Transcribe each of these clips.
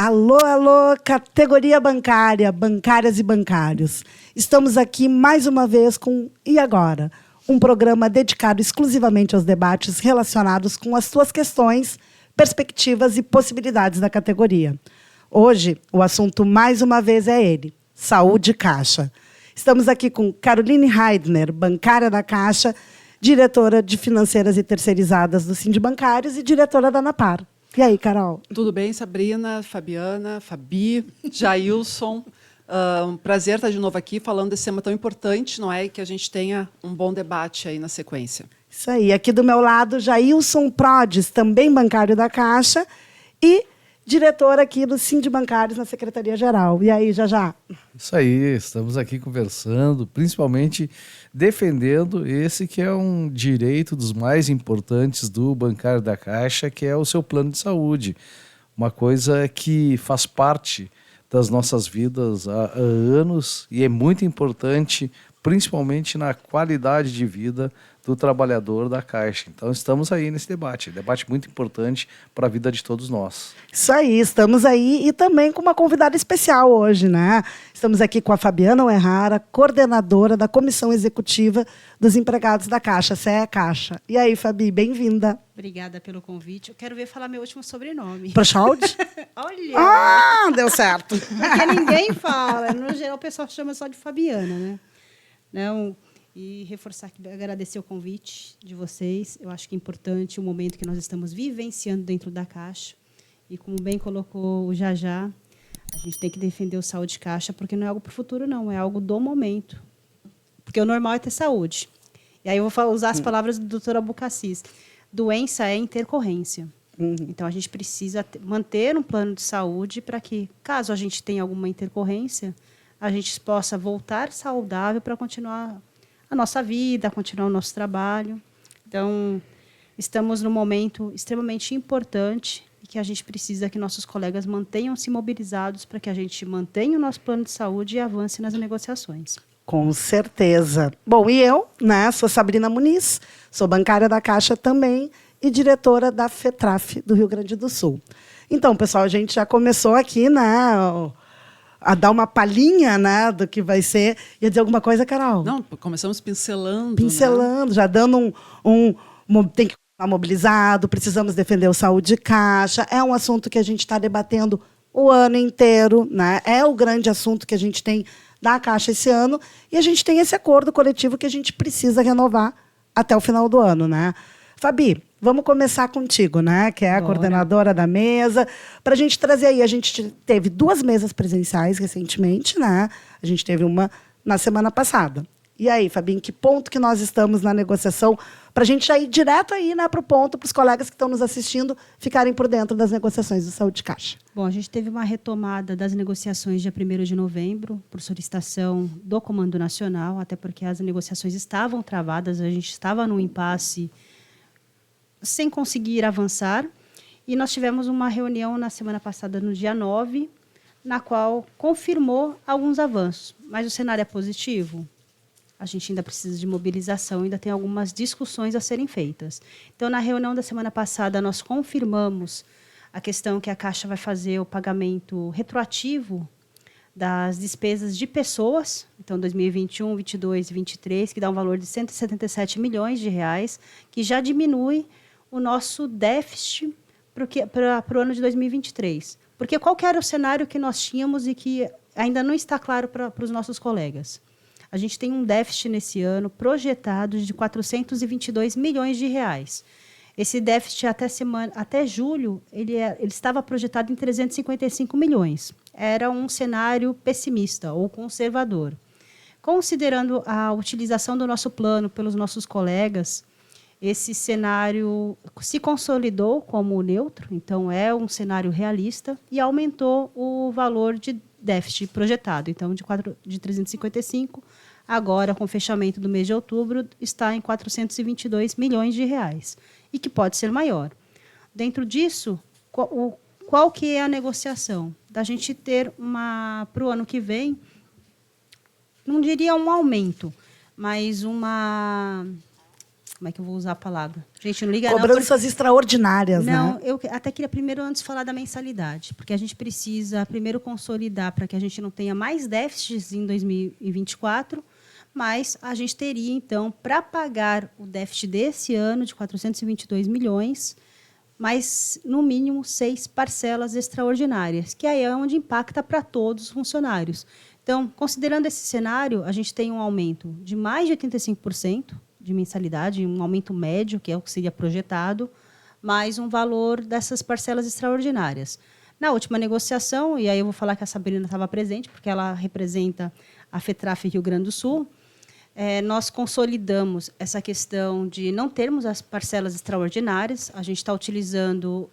Alô, alô, categoria bancária, bancárias e bancários. Estamos aqui mais uma vez com E Agora? Um programa dedicado exclusivamente aos debates relacionados com as suas questões, perspectivas e possibilidades da categoria. Hoje, o assunto mais uma vez é ele, saúde e Caixa. Estamos aqui com Caroline Heidner, bancária da Caixa, diretora de Financeiras e Terceirizadas do Sindibancários e diretora da ANAPAR. E aí, Carol? Tudo bem, Sabrina, Fabiana, Fabi, Jailson. Um prazer estar de novo aqui falando desse tema tão importante, não é? E que a gente tenha um bom debate aí na sequência. Isso aí. Aqui do meu lado, Jailson Prodes, também bancário da Caixa e diretor aqui do Sindibancários na Secretaria-Geral. E aí, já? Isso aí, estamos aqui conversando, principalmente defendendo esse que é um direito dos mais importantes do bancário da Caixa, que é o seu plano de saúde. Uma coisa que faz parte das nossas vidas há anos e é muito importante, principalmente na qualidade de vida do trabalhador da Caixa. Então, estamos aí nesse debate muito importante para a vida de todos nós. Isso aí, estamos aí e também com uma convidada especial hoje, né? Estamos aqui com a Fabiana Uehara, coordenadora da Comissão Executiva dos Empregados da Caixa, CE Caixa. E aí, Fabi, bem-vinda. Obrigada pelo convite. Eu quero ver falar meu último sobrenome. Prochalde? Olha! Ah, deu certo. Porque ninguém fala. No geral, o pessoal chama só de Fabiana, né? Não... E reforçar, agradecer o convite de vocês. Eu acho que é importante o momento que nós estamos vivenciando dentro da Caixa. E, como bem colocou o Jajá, a gente tem que defender o saúde Caixa, porque não é algo para o futuro, não. É algo do momento. Porque o normal é ter saúde. E aí eu vou usar as palavras do doutor Abucacis. Doença é intercorrência. Então, a gente precisa manter um plano de saúde para que, caso a gente tenha alguma intercorrência, a gente possa voltar saudável para continuar a nossa vida, continuar o nosso trabalho. Então, estamos num momento extremamente importante e que a gente precisa que nossos colegas mantenham-se mobilizados para que a gente mantenha o nosso plano de saúde e avance nas negociações. Com certeza. Bom, e eu, né, sou Sabrina Muniz, sou bancária da Caixa também e diretora da FETRAF do Rio Grande do Sul. Então, pessoal, a gente já começou aqui, né, a dar uma palhinha, né, do que vai ser. Ia dizer alguma coisa, Carol? Não, começamos pincelando. Pincelando, né? Já dando tem que estar mobilizado, precisamos defender o saúde Caixa. É um assunto que a gente está debatendo o ano inteiro, né? É o grande assunto que a gente tem da Caixa esse ano. E a gente tem esse acordo coletivo que a gente precisa renovar até o final do ano, né? Fabi, vamos começar contigo, né? Que é a coordenadora da mesa, para a gente trazer aí. A gente teve 2 mesas presenciais recentemente, né? A gente teve uma na semana passada. E aí, Fabi, em que ponto que nós estamos na negociação? Para a gente já ir direto aí, né, para o ponto, para os colegas que estão nos assistindo ficarem por dentro das negociações do Saúde Caixa. Bom, a gente teve uma retomada das negociações dia 1º de novembro, por solicitação do Comando Nacional, até porque as negociações estavam travadas, a gente estava num impasse sem conseguir avançar. E nós tivemos uma reunião na semana passada, no dia 9, na qual confirmou alguns avanços. Mas o cenário é positivo? A gente ainda precisa de mobilização, ainda tem algumas discussões a serem feitas. Então, na reunião da semana passada, nós confirmamos a questão que a Caixa vai fazer o pagamento retroativo das despesas de pessoas, então 2021, 22 e 23, que dá um valor de 177 milhões de reais, que já diminui o nosso déficit para o ano de 2023. Porque qual que era o cenário que nós tínhamos e que ainda não está claro para os nossos colegas? A gente tem um déficit nesse ano projetado de 422 milhões de reais. Esse déficit até julho ele estava projetado em 355 milhões. Era um cenário pessimista ou conservador. Considerando a utilização do nosso plano pelos nossos colegas, esse cenário se consolidou como neutro, então é um cenário realista, e aumentou o valor de déficit projetado. Então, de 355, agora, com o fechamento do mês de outubro, está em 422 milhões de reais, e que pode ser maior. Dentro disso, qual que é a negociação? Da gente ter para o ano que vem, não diria um aumento, mas uma como é que eu vou usar a palavra? Gente, não liga Cobranças extraordinárias, não, né? eu até queria primeiro antes falar da mensalidade, porque a gente precisa primeiro consolidar para que a gente não tenha mais déficits em 2024, mas a gente teria, então, para pagar o déficit desse ano de 422 milhões, mais, no mínimo, 6 parcelas extraordinárias, que aí é onde impacta para todos os funcionários. Então, considerando esse cenário, a gente tem um aumento de mais de 85% de mensalidade, um aumento médio, que é o que seria projetado, mais um valor dessas parcelas extraordinárias. Na última negociação, e aí eu vou falar que a Sabrina estava presente, porque ela representa a FETRAF Rio Grande do Sul, nós consolidamos essa questão de não termos as parcelas extraordinárias. A gente está utilizando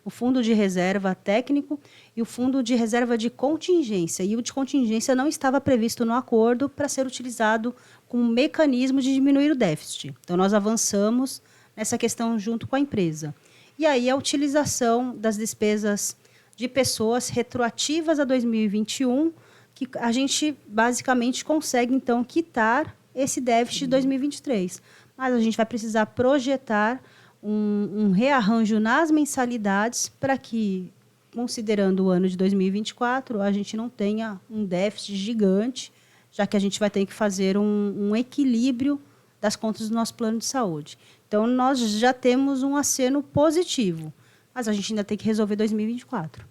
o fundo de reserva técnico e o fundo de reserva de contingência. E o de contingência não estava previsto no acordo para ser utilizado como um mecanismo de diminuir o déficit. Então, nós avançamos nessa questão junto com a empresa. E aí, a utilização das despesas de pessoas retroativas a 2021, que a gente basicamente consegue, então, quitar esse déficit de 2023. Mas a gente vai precisar projetar um rearranjo nas mensalidades para que, considerando o ano de 2024, a gente não tenha um déficit gigante, já que a gente vai ter que fazer um equilíbrio das contas do nosso plano de saúde. Então, nós já temos um aceno positivo, mas a gente ainda tem que resolver 2024.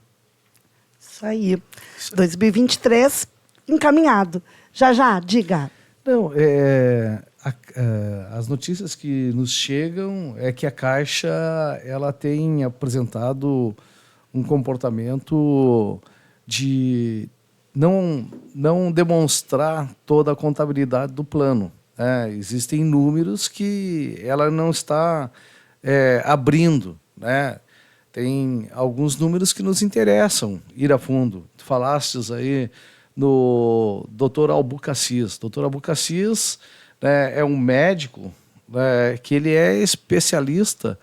Isso aí. 2023, encaminhado. Já, diga. Não, as notícias que nos chegam é que a Caixa ela tem apresentado um comportamento de não demonstrar toda a contabilidade do plano. Existem números que ela não está abrindo, né? Tem alguns números que nos interessam ir a fundo. Tu falastes aí no Dr. Albucacis. Dr. Albucacis, né, é um médico, né, que ele é especialista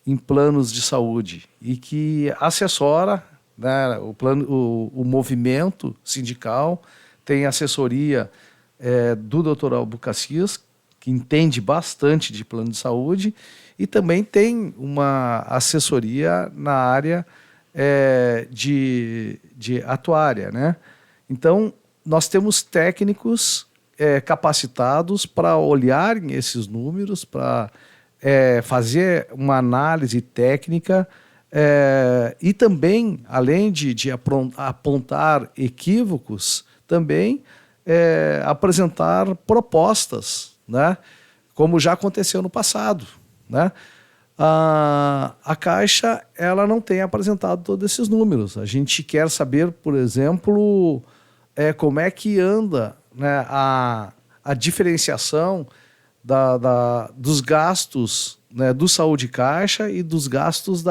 em planos de saúde e que assessora, né, o movimento sindical, tem assessoria do Dr. Albucacis, que entende bastante de plano de saúde, e também tem uma assessoria na área de atuária, né? Então, nós temos técnicos capacitados para olharem esses números, para fazer uma análise técnica e também, além de apontar equívocos, também apresentar propostas, né? Como já aconteceu no passado, né? A Caixa ela não tem apresentado todos esses números. A gente quer saber, por exemplo, como é que anda, né, a diferenciação dos gastos, né, do Saúde Caixa e dos gastos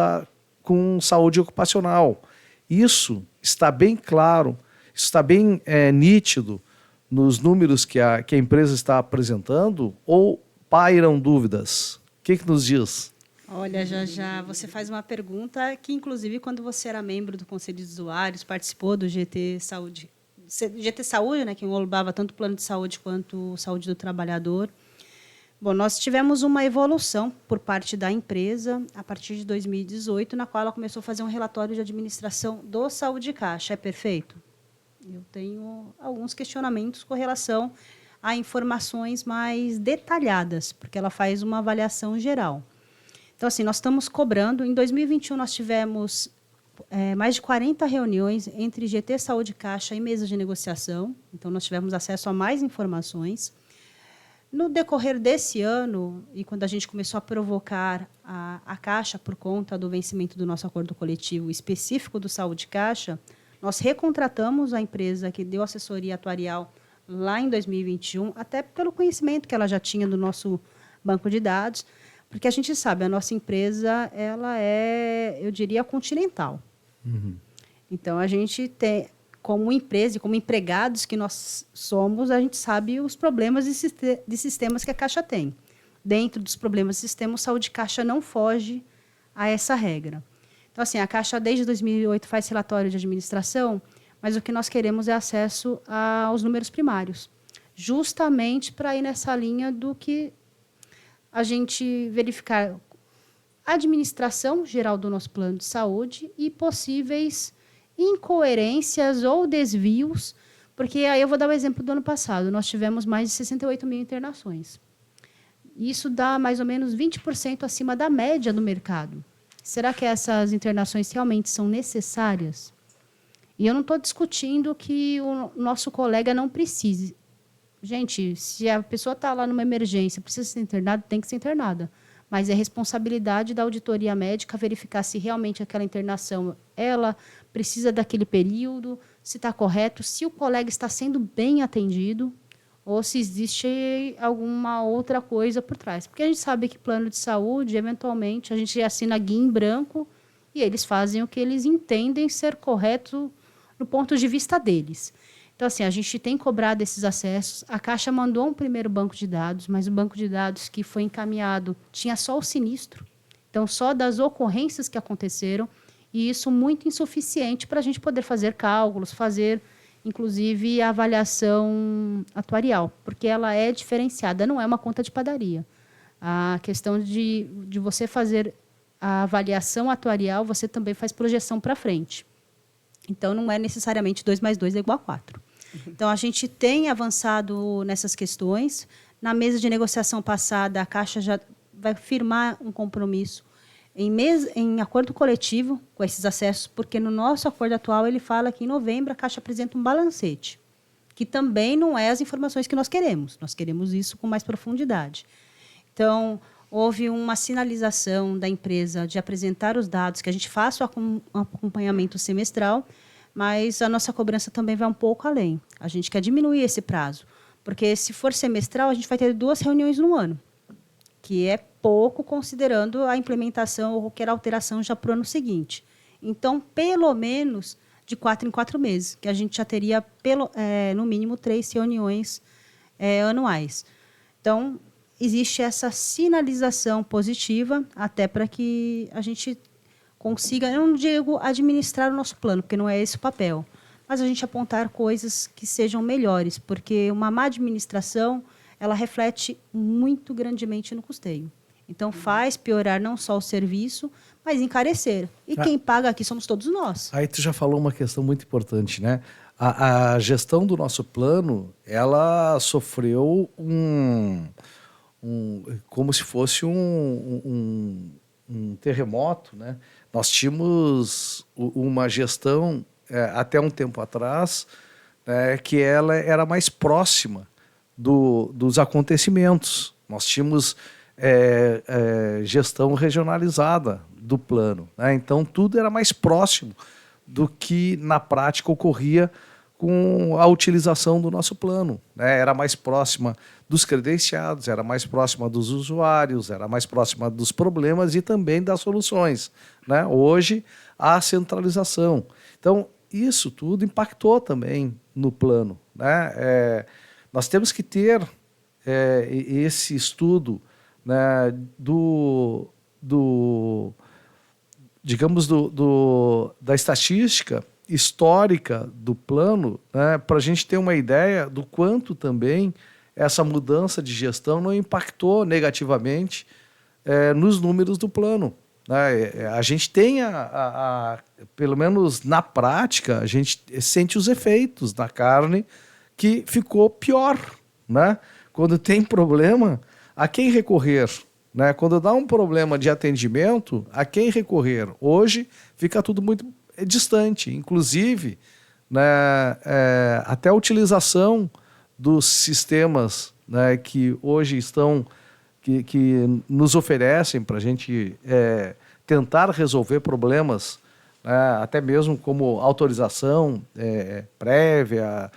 com saúde ocupacional. Isso está bem claro, isso está bem nítido nos números que a empresa está apresentando, ou pairam dúvidas? O que nos diz? Olha, já você faz uma pergunta que, inclusive, quando você era membro do Conselho de Usuários, participou do GT Saúde, né, que englobava tanto o plano de saúde quanto saúde do trabalhador. Bom, nós tivemos uma evolução por parte da empresa a partir de 2018, na qual ela começou a fazer um relatório de administração do Saúde Caixa. É perfeito? Eu tenho alguns questionamentos com relação a informações mais detalhadas, porque ela faz uma avaliação geral. Então, assim, nós estamos cobrando. Em 2021, nós tivemos mais de 40 reuniões entre GT Saúde Caixa e mesas de negociação. Então, nós tivemos acesso a mais informações. No decorrer desse ano, e quando a gente começou a provocar a Caixa por conta do vencimento do nosso acordo coletivo específico do Saúde Caixa, nós recontratamos a empresa que deu assessoria atuarial lá em 2021, até pelo conhecimento que ela já tinha do nosso banco de dados, porque a gente sabe, a nossa empresa ela é, eu diria, continental. Uhum. Então, a gente tem, como empresa e como empregados que nós somos, a gente sabe os problemas de sistemas que a Caixa tem. Dentro dos problemas de sistema, o Saúde Caixa não foge a essa regra. Então, assim, a Caixa, desde 2008, faz relatório de administração, mas o que nós queremos é acesso aos números primários, justamente para ir nessa linha do que a gente verificar a administração geral do nosso plano de saúde e possíveis incoerências ou desvios, porque aí eu vou dar o exemplo do ano passado, nós tivemos mais de 68 mil internações. Isso dá mais ou menos 20% acima da média do mercado. Será que essas internações realmente são necessárias? E eu não estou discutindo que o nosso colega não precise. Gente, se a pessoa está lá numa emergência, precisa ser internada, tem que ser internada. Mas é responsabilidade da auditoria médica verificar se realmente aquela internação ela precisa daquele período, se está correto, se o colega está sendo bem atendido ou se existe alguma outra coisa por trás. Porque a gente sabe que plano de saúde, eventualmente, a gente assina guia em branco e eles fazem o que eles entendem ser correto no ponto de vista deles. Então, assim, a gente tem cobrado esses acessos. A Caixa mandou um primeiro banco de dados, mas o banco de dados que foi encaminhado tinha só o sinistro. Então, só das ocorrências que aconteceram, e isso muito insuficiente para a gente poder fazer cálculos, fazer, inclusive, a avaliação atuarial, porque ela é diferenciada, não é uma conta de padaria. A questão de você fazer a avaliação atuarial, você também faz projeção para frente. Então, não é necessariamente 2 mais 2 é igual a 4. Então, a gente tem avançado nessas questões. Na mesa de negociação passada, a Caixa já vai firmar um compromisso em acordo coletivo com esses acessos, porque no nosso acordo atual ele fala que em novembro a Caixa apresenta um balancete, que também não é as informações que nós queremos. Nós queremos isso com mais profundidade. Então, houve uma sinalização da empresa de apresentar os dados, que a gente faça o acompanhamento semestral, mas a nossa cobrança também vai um pouco além. A gente quer diminuir esse prazo, porque se for semestral, a gente vai ter 2 reuniões no ano, que é pouco considerando a implementação ou qualquer alteração já para o ano seguinte. Então, pelo menos de 4 em 4 meses, que a gente já teria, no mínimo, 3 reuniões anuais. Então, existe essa sinalização positiva até para que a gente consiga, eu não digo administrar o nosso plano, porque não é esse o papel, mas a gente apontar coisas que sejam melhores, porque uma má administração, ela reflete muito grandemente no custeio. Então, faz piorar não só o serviço, mas encarecer. E quem paga aqui somos todos nós. Aí tu já falou uma questão muito importante, né? A gestão do nosso plano, ela sofreu como se fosse um terremoto, né? Nós tínhamos uma gestão, até um tempo atrás, que ela era mais próxima dos acontecimentos. Nós tínhamos gestão regionalizada do plano, né? Então, tudo era mais próximo do que, na prática, ocorria com a utilização do nosso plano, né? Era mais próxima dos credenciados, era mais próxima dos usuários, era mais próxima dos problemas e também das soluções, né? Hoje, a centralização. Então, isso tudo impactou também no plano, né? Nós temos que ter esse estudo, né, da estatística histórica do plano, né, para a gente ter uma ideia do quanto também essa mudança de gestão não impactou negativamente nos números do plano, né? A gente tem, pelo menos na prática, a gente sente os efeitos na carne que ficou pior, né? Quando tem problema, a quem recorrer? Né? Quando dá um problema de atendimento, a quem recorrer? Hoje fica tudo muito distante, inclusive, né, até a utilização dos sistemas, né, que hoje estão, que nos oferecem para a gente tentar resolver problemas, né, até mesmo como autorização prévia,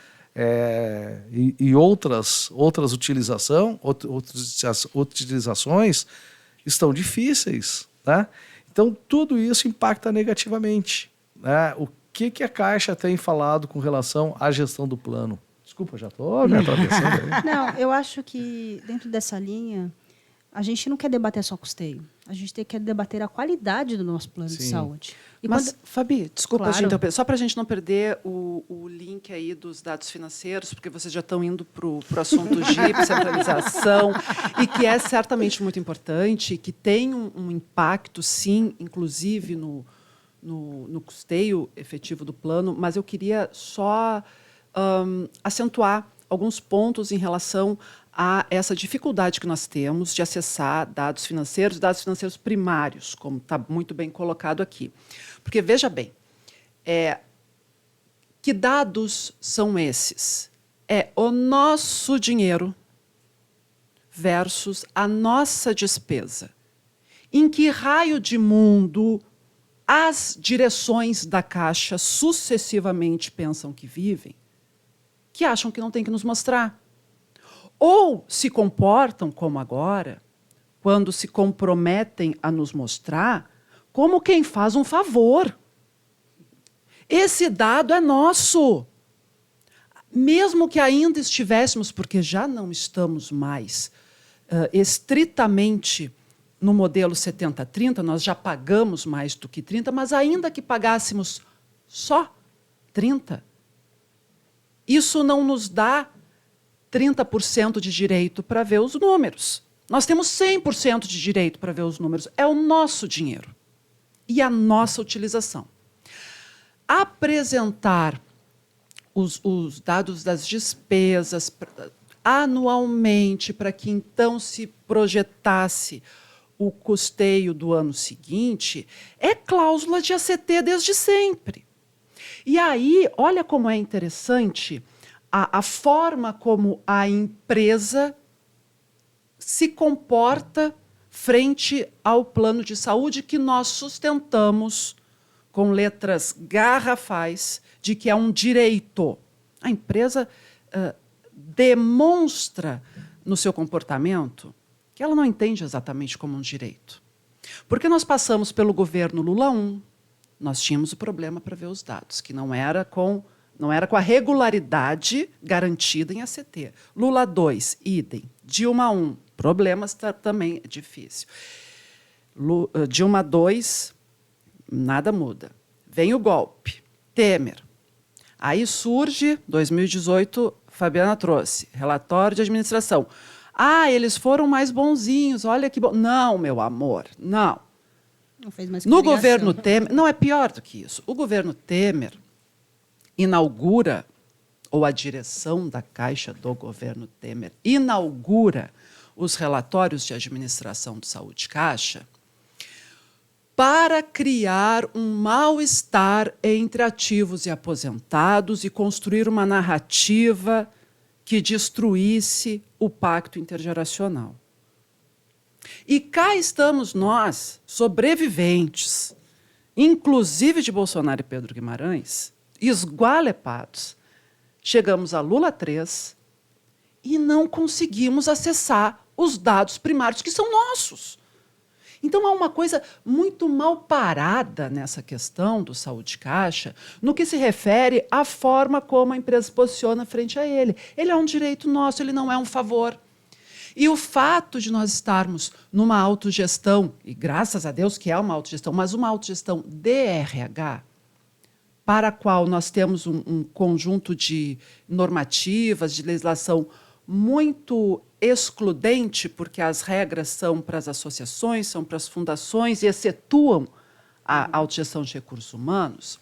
e outras utilizações estão difíceis, né? Então, tudo isso impacta negativamente, né? O que a Caixa tem falado com relação à gestão do plano? Desculpa, já estou me atravessando aí. Não, eu acho que dentro dessa linha, a gente não quer debater só custeio. A gente quer debater a qualidade do nosso plano de Sim. saúde. E Mas, Fabi, desculpa, Claro. gente, só para a gente não perder o link aí dos dados financeiros, porque vocês já estão indo para o assunto GIP, centralização, e que é certamente muito importante, que tem um impacto, sim, inclusive no custeio efetivo do plano, mas eu queria só acentuar alguns pontos em relação a essa dificuldade que nós temos de acessar dados financeiros primários, como está muito bem colocado aqui. Porque, veja bem, que dados são esses? É o nosso dinheiro versus a nossa despesa. Em que raio de mundo as direções da Caixa sucessivamente pensam que vivem, que acham que não tem que nos mostrar? Ou se comportam, como agora, quando se comprometem a nos mostrar, como quem faz um favor. Esse dado é nosso. Mesmo que ainda estivéssemos, porque já não estamos mais estritamente no modelo 70-30, nós já pagamos mais do que 30, mas ainda que pagássemos só 30, isso não nos dá 30% de direito para ver os números. Nós temos 100% de direito para ver os números. É o nosso dinheiro e a nossa utilização. Apresentar os dados das despesas anualmente para que então se projetasse o custeio do ano seguinte é cláusula de ACT desde sempre. E aí, olha como é interessante a forma como a empresa se comporta frente ao plano de saúde que nós sustentamos com letras garrafais de que é um direito. A empresa demonstra no seu comportamento que ela não entende exatamente como um direito. Porque nós passamos pelo governo Lula I, nós tínhamos o problema para ver os dados, que não era com a regularidade garantida em ACT. Lula II, idem. Dilma I, problemas também é difícil. Dilma II, nada muda. Vem o golpe. Temer. Aí surge, 2018, Fabiana trouxe, relatório de administração. Ah, eles foram mais bonzinhos, olha que bom. Não, meu amor, não. Não fez mais No coligação. governo Temer, não é pior do que isso. O governo Temer inaugura, ou a direção da Caixa do governo Temer inaugura os relatórios de administração de saúde Caixa para criar um mal-estar entre ativos e aposentados e construir uma narrativa que destruísse o pacto intergeracional. E cá estamos nós, sobreviventes, inclusive de Bolsonaro e Pedro Guimarães, esgualepados. Chegamos a Lula III e não conseguimos acessar os dados primários que são nossos. Então, há uma coisa muito mal parada nessa questão do Saúde Caixa, no que se refere à forma como a empresa se posiciona frente a ele. Ele é um direito nosso, ele não é um favor. E o fato de nós estarmos numa autogestão, e graças a Deus que é uma autogestão, mas uma autogestão DRH, para a qual nós temos um conjunto de normativas, de legislação muito excludente, porque as regras são para as associações, são para as fundações e excetuam a autogestão de recursos humanos,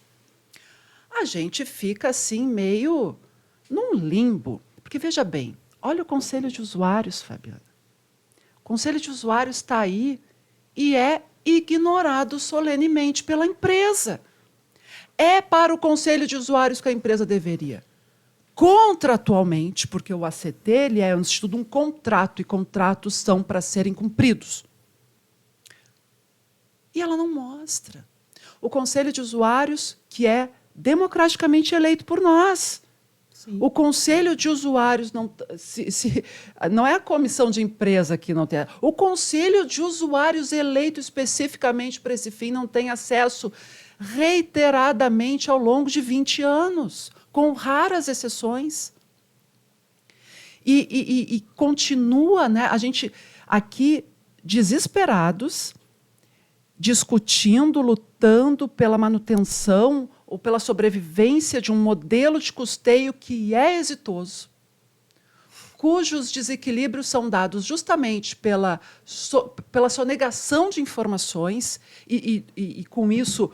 a gente fica assim meio num limbo. Porque, veja bem, olha o Conselho de Usuários, Fabiana. O Conselho de Usuários está aí e é ignorado solenemente pela empresa. É para o Conselho de Usuários que a empresa deveria, contratualmente, porque o ACT ele é antes de tudo um contrato, e contratos são para serem cumpridos. E ela não mostra. O Conselho de Usuários, que é democraticamente eleito por nós. Sim. O Conselho de Usuários não é a comissão de empresa que não tem. O Conselho de Usuários eleito especificamente para esse fim não tem acesso reiteradamente ao longo de 20 anos, com raras exceções. E continua, né, a gente aqui desesperados, discutindo, lutando pela manutenção ou pela sobrevivência de um modelo de custeio que é exitoso, cujos desequilíbrios são dados justamente pela sonegação de informações e com isso,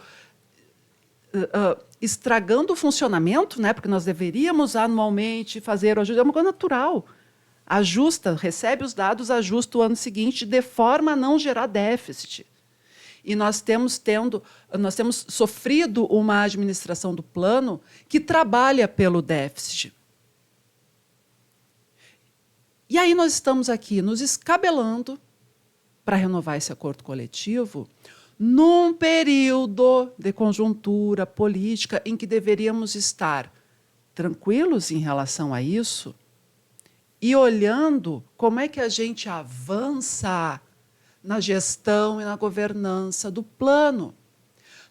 estragando o funcionamento, né? Porque nós deveríamos anualmente fazer o ajuste, é uma coisa natural. Ajusta, recebe os dados, ajusta o ano seguinte, de forma a não gerar déficit. E nós temos sofrido uma administração do plano que trabalha pelo déficit. E aí nós estamos aqui nos escabelando para renovar esse acordo coletivo num período de conjuntura política em que deveríamos estar tranquilos em relação a isso e olhando como é que a gente avança na gestão e na governança do plano.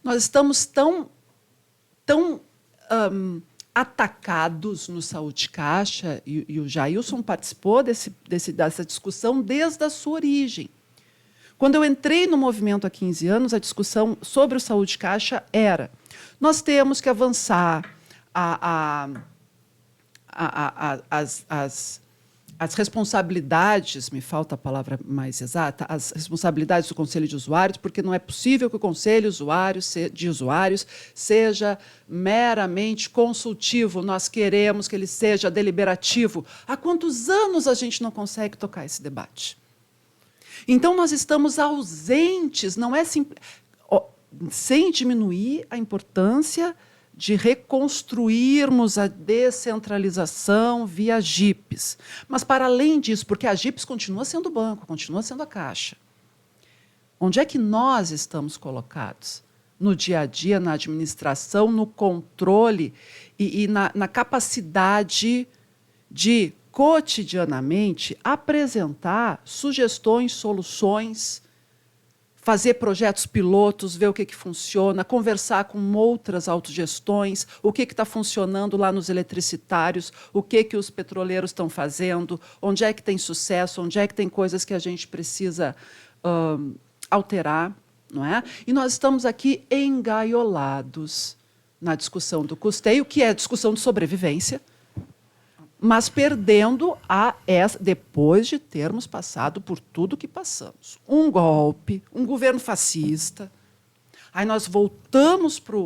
Nós estamos tão atacados no Saúde Caixa, e o Jailson participou dessa discussão desde a sua origem. Quando eu entrei no movimento há 15 anos, a discussão sobre o Saúde Caixa era: nós temos que avançar as responsabilidades, me falta a palavra mais exata, as responsabilidades do Conselho de Usuários, porque não é possível que o Conselho de Usuários seja meramente consultivo, nós queremos que ele seja deliberativo. Há quantos anos a gente não consegue tocar esse debate? Então, nós estamos ausentes, não é sem diminuir a importância de reconstruirmos a descentralização via JIPs. Mas, para além disso, porque a JIPs continua sendo o banco, continua sendo a Caixa, onde é que nós estamos colocados? No dia a dia, na administração, no controle e na capacidade de, cotidianamente, apresentar sugestões, soluções, fazer projetos pilotos, ver o que funciona, conversar com outras autogestões, o que está funcionando lá nos eletricitários, o que os petroleiros estão fazendo, onde é que tem sucesso, onde é que tem coisas que a gente precisa alterar. Não é? E nós estamos aqui engaiolados na discussão do custeio, que é a discussão de sobrevivência, mas perdendo depois de termos passado por tudo que passamos. Um golpe, um governo fascista. Aí nós voltamos para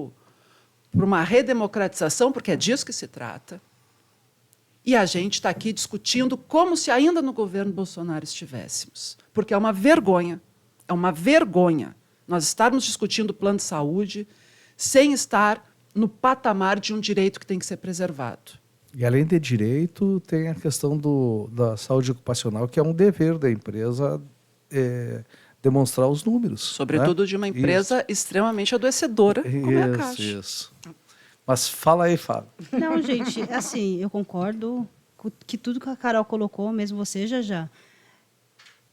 uma redemocratização, porque é disso que se trata. E a gente está aqui discutindo como se ainda no governo Bolsonaro estivéssemos. Porque é uma vergonha nós estarmos discutindo o plano de saúde sem estar no patamar de um direito que tem que ser preservado. E, além de direito, tem a questão da saúde ocupacional, que é um dever da empresa demonstrar os números. Sobretudo, né? De uma empresa extremamente adoecedora, como é a Caixa. Isso. Mas fala aí, Fábio. Não, gente, assim, eu concordo com que tudo que a Carol colocou, mesmo você, já.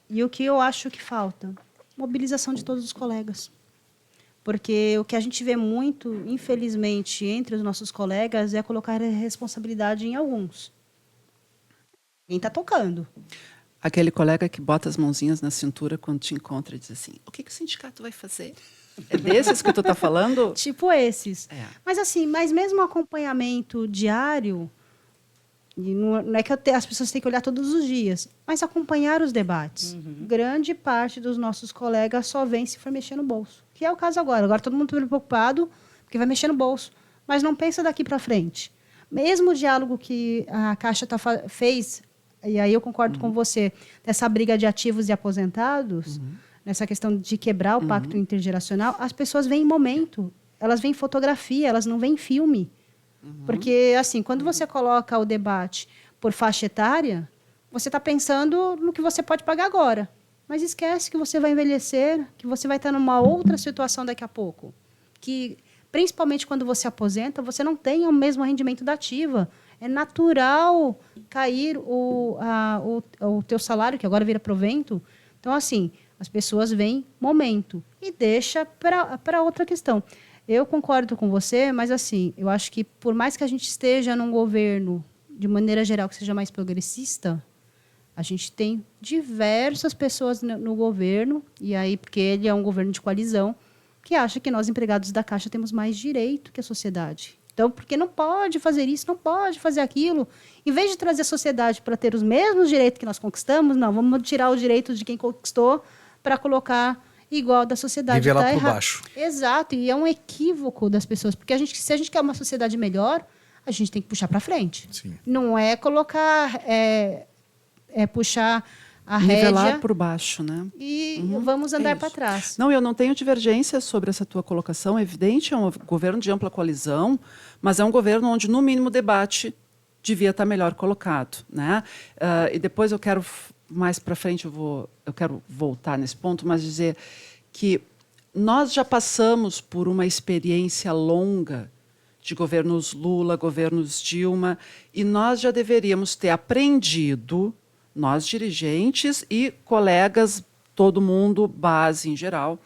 E o que eu acho que falta? Mobilização de todos os colegas. Porque o que a gente vê muito, infelizmente, entre os nossos colegas é colocar a responsabilidade em alguns. Quem está tocando? Aquele colega que bota as mãozinhas na cintura quando te encontra e diz assim: o que o sindicato vai fazer? É desses que tu está falando? Tipo esses. É. Mas mesmo o acompanhamento diário, e não é que as pessoas têm que olhar todos os dias, mas acompanhar os debates. Uhum. Grande parte dos nossos colegas só vem se for mexer no bolso. Que é o caso agora. Agora todo mundo está preocupado porque vai mexer no bolso, mas não pensa daqui para frente. Mesmo o diálogo que a Caixa fez, e aí eu concordo com você, dessa briga de ativos e aposentados, nessa questão de quebrar o pacto intergeracional, as pessoas veem momento, elas veem fotografia, elas não veem filme. Porque, assim, quando você coloca o debate por faixa etária, você está pensando no que você pode pagar agora. Mas esquece que você vai envelhecer, que você vai estar numa outra situação daqui a pouco. Que, principalmente quando você aposenta, você não tem o mesmo rendimento da ativa. É natural cair o teu salário, que agora vira provento. Então, assim, as pessoas veem momento e deixa para outra questão. Eu concordo com você, mas, assim, eu acho que, por mais que a gente esteja num governo, de maneira geral, que seja mais progressista, A gente tem diversas pessoas no governo, e aí, porque ele é um governo de coalizão, que acha que nós, empregados da Caixa, temos mais direito que a sociedade. Então, porque não pode fazer isso, não pode fazer aquilo. Em vez de trazer a sociedade para ter os mesmos direitos que nós conquistamos, não, vamos tirar os direitos de quem conquistou para colocar igual da sociedade. Nivelar por baixo. Exato, e é um equívoco das pessoas, porque se a gente quer uma sociedade melhor, a gente tem que puxar para frente. Sim. Não é colocar... puxar a Nivelar rédea por baixo, né? e vamos andar para trás. Não, eu não tenho divergência sobre essa tua colocação. É evidente, é um governo de ampla coalizão, mas é um governo onde, no mínimo, o debate devia estar melhor colocado, né? E depois eu quero, mais para frente, eu quero voltar nesse ponto, mas dizer que nós já passamos por uma experiência longa de governos Lula, governos Dilma, e nós já deveríamos ter aprendido, nós dirigentes e colegas, todo mundo, base em geral,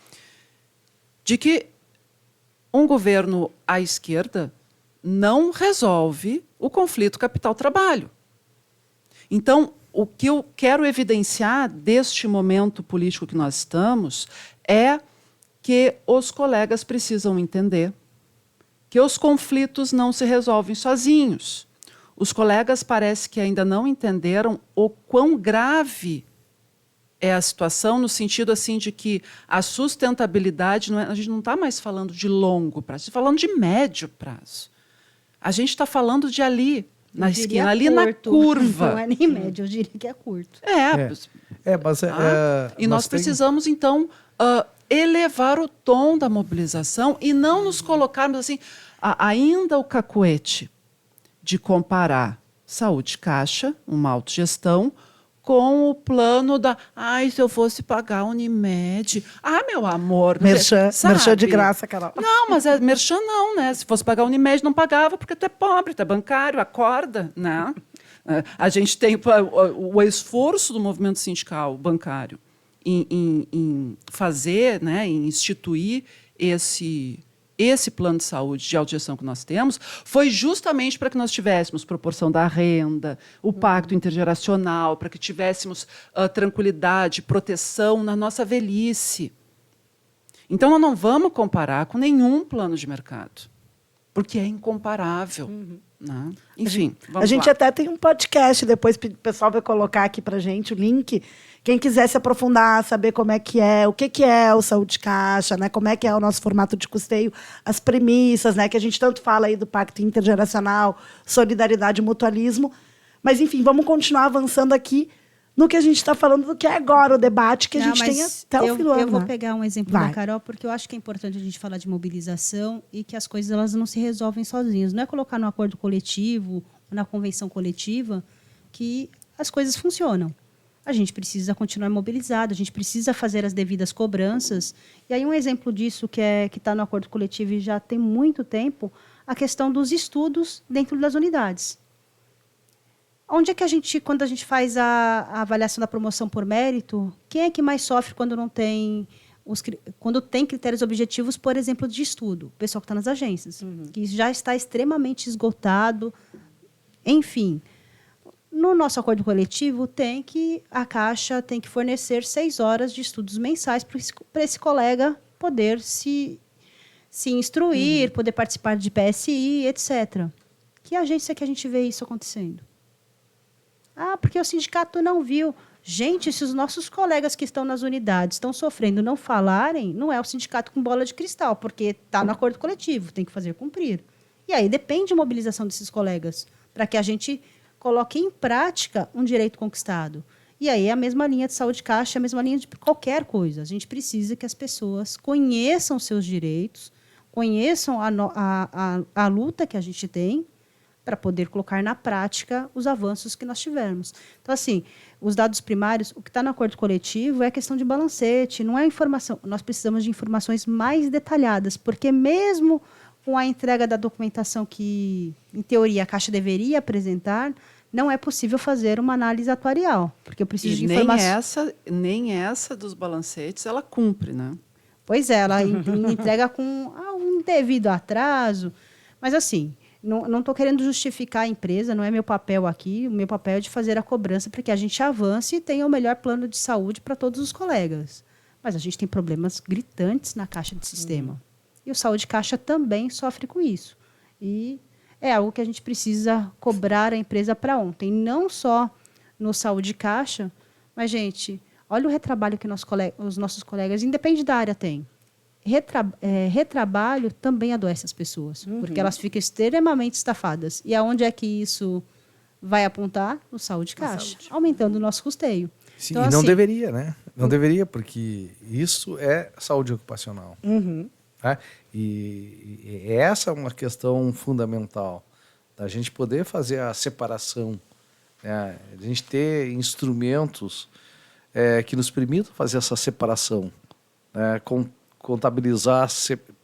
de que um governo à esquerda não resolve o conflito capital-trabalho. Então, o que eu quero evidenciar deste momento político que nós estamos é que os colegas precisam entender que os conflitos não se resolvem sozinhos. Os colegas parece que ainda não entenderam o quão grave é a situação, no sentido assim de que a sustentabilidade, a gente não está mais falando de longo prazo, está falando de médio prazo. A gente está falando de ali, na esquina, ali na curva. Não é nem médio, eu diria que é curto. Mas e nós precisamos, então, elevar o tom da mobilização e não nos colocarmos assim, ainda o cacuete de comparar saúde caixa, uma autogestão, com o plano da... se eu fosse pagar a Unimed... meu amor... Merchan de graça, Carol. Não, mas merchan não, né? Se fosse pagar a Unimed, não pagava, porque tu é pobre, tu é bancário, acorda, né? A gente tem o esforço do movimento sindical bancário em fazer, né, em instituir esse plano de saúde de autogestão que nós temos, foi justamente para que nós tivéssemos proporção da renda, o pacto intergeracional, para que tivéssemos tranquilidade, proteção na nossa velhice. Então, nós não vamos comparar com nenhum plano de mercado, porque é incomparável. Né? Enfim, vamos A gente lá. até tem um podcast, depois o pessoal vai colocar aqui para a gente o link. Quem quiser se aprofundar, saber como é que é, o que é o Saúde Caixa, né? Como é que é o nosso formato de custeio, as premissas, né? Que a gente tanto fala aí do Pacto Intergeracional, solidariedade e mutualismo. Mas, enfim, vamos continuar avançando aqui no que a gente está falando, do que é agora o debate que a gente tem até o fim do ano. Eu vou né? pegar um exemplo da Carol, porque eu acho que é importante a gente falar de mobilização e que as coisas elas não se resolvem sozinhas. Não é colocar no acordo coletivo, na convenção coletiva, que as coisas funcionam. A gente precisa continuar mobilizado, a gente precisa fazer as devidas cobranças. E aí um exemplo disso que está no acordo coletivo e já tem muito tempo, a questão dos estudos dentro das unidades. Onde é que quando a gente faz a avaliação da promoção por mérito, quem é que mais sofre quando não tem quando tem critérios objetivos, por exemplo, de estudo? O pessoal que está nas agências, que já está extremamente esgotado. Enfim, no nosso acordo coletivo, a Caixa tem que fornecer 6 horas de estudos mensais para esse colega poder se instruir, poder participar de PSI, etc. Que agência que a gente vê isso acontecendo? Porque o sindicato não viu. Gente, se os nossos colegas que estão nas unidades estão sofrendo não falarem, não é o sindicato com bola de cristal, porque está no acordo coletivo, tem que fazer cumprir. E aí depende da mobilização desses colegas, para que a gente coloque em prática um direito conquistado. E aí é a mesma linha de Saúde Caixa, a mesma linha de qualquer coisa. A gente precisa que as pessoas conheçam seus direitos, conheçam a luta que a gente tem, para poder colocar na prática os avanços que nós tivermos. Então, assim, os dados primários, o que está no acordo coletivo é a questão de balancete, não é informação. Nós precisamos de informações mais detalhadas, porque mesmo com a entrega da documentação que, em teoria, a Caixa deveria apresentar, não é possível fazer uma análise atuarial, porque eu preciso de informação. Nem essa dos balancetes, ela cumpre, né? Pois é, ela entrega com um devido atraso, mas, assim, Não estou querendo justificar a empresa, não é meu papel aqui. O meu papel é de fazer a cobrança para que a gente avance e tenha o melhor plano de saúde para todos os colegas. Mas a gente tem problemas gritantes na caixa de sistema. E o Saúde Caixa também sofre com isso. E é algo que a gente precisa cobrar a empresa para ontem. Não só no Saúde Caixa, mas, gente, olha o retrabalho que os nossos colegas, independente da área, têm. Retrabalho também adoece as pessoas, porque elas ficam extremamente estafadas. E aonde é que isso vai apontar? No Saúde Caixa, aumentando o nosso custeio. Sim, então, e não assim, deveria, né? Não deveria, porque isso é saúde ocupacional. Né? E essa é uma questão fundamental, da gente poder fazer a separação, né? A gente ter instrumentos que nos permitam fazer essa separação, né? Contabilizar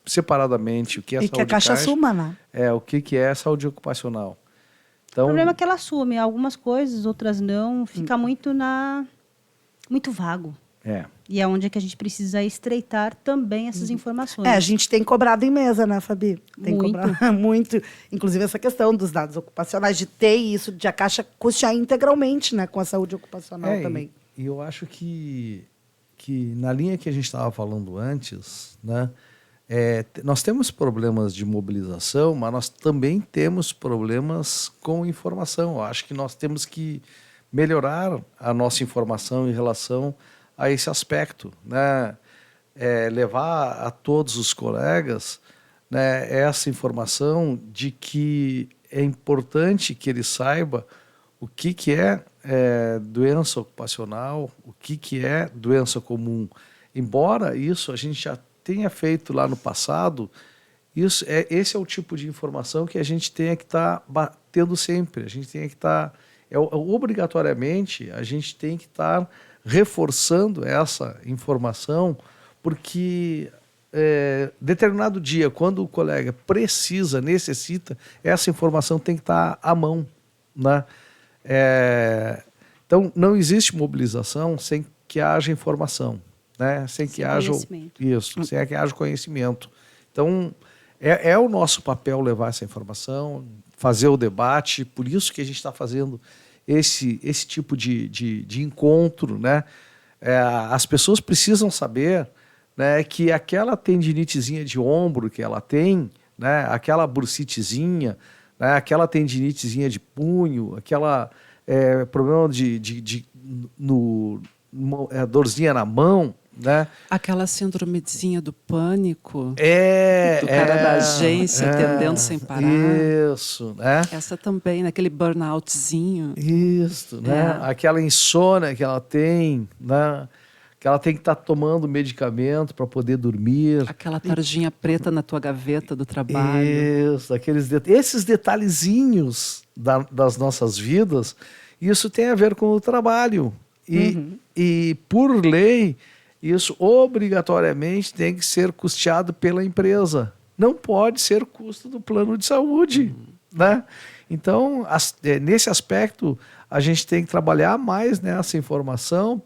separadamente o que é E saúde que a Caixa assuma, né? o que é saúde ocupacional. o Então, problema é que ela assume algumas coisas, outras não, fica muito vago. E é onde é que a gente precisa estreitar também essas informações. A gente tem cobrado em mesa, né, Fabi? Tem Muito. cobrado muito. Inclusive essa questão dos dados ocupacionais, de ter isso, de a Caixa custear integralmente, né, com a saúde ocupacional também. E eu acho que na linha que a gente estava falando antes, né, nós temos problemas de mobilização, mas nós também temos problemas com informação. Eu acho que nós temos que melhorar a nossa informação em relação a esse aspecto, né? Levar a todos os colegas, né, essa informação de que é importante que ele saiba o que é doença ocupacional, o que é doença comum. Embora isso a gente já tenha feito lá no passado, esse é o tipo de informação que a gente tem que estar batendo sempre. A gente tem que estar, obrigatoriamente, a gente tem que estar reforçando essa informação, porque determinado dia, quando o colega necessita, essa informação tem que estar à mão, né? Então, não existe mobilização sem que haja informação, né? Sem que haja isso, sem que haja conhecimento. Então, é o nosso papel levar essa informação, fazer o debate, por isso que a gente está fazendo esse tipo de encontro, né? As pessoas precisam saber, né, que aquela tendinitezinha de ombro que ela tem, né, aquela bursitezinha, né, aquela tendinitezinha de punho, aquela problema dorzinha na mão, né? Aquela síndromezinha do pânico, do cara da agência atendendo sem parar. Isso, né? Essa também, naquele burnoutzinho. Isso, né? Aquela insônia que ela tem, né? Que ela tem que estar tomando medicamento para poder dormir. Aquela tarjinha preta na tua gaveta do trabalho. Isso, esses detalhezinhos das nossas vidas, isso tem a ver com o trabalho. E por lei, isso obrigatoriamente tem que ser custeado pela empresa. Não pode ser custo do plano de saúde, né? Então, nesse aspecto, a gente tem que trabalhar mais nessa informação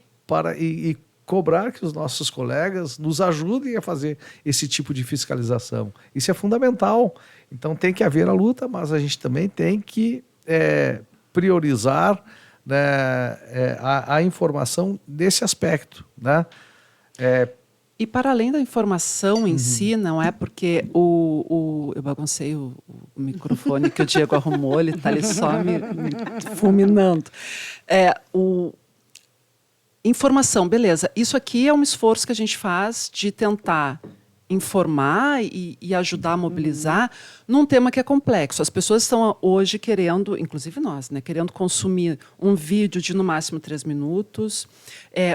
e cobrar que os nossos colegas nos ajudem a fazer esse tipo de fiscalização. Isso é fundamental. Então, tem que haver a luta, mas a gente também tem que priorizar, né, a informação desse aspecto, né? E para além da informação em si, não é porque eu baguncei o microfone que o Diego arrumou, ele está ali só me fulminando. Informação, beleza. Isso aqui é um esforço que a gente faz de tentar informar e ajudar a mobilizar num tema que é complexo. As pessoas estão hoje querendo, inclusive nós, né, querendo consumir um vídeo de no máximo 3 minutos,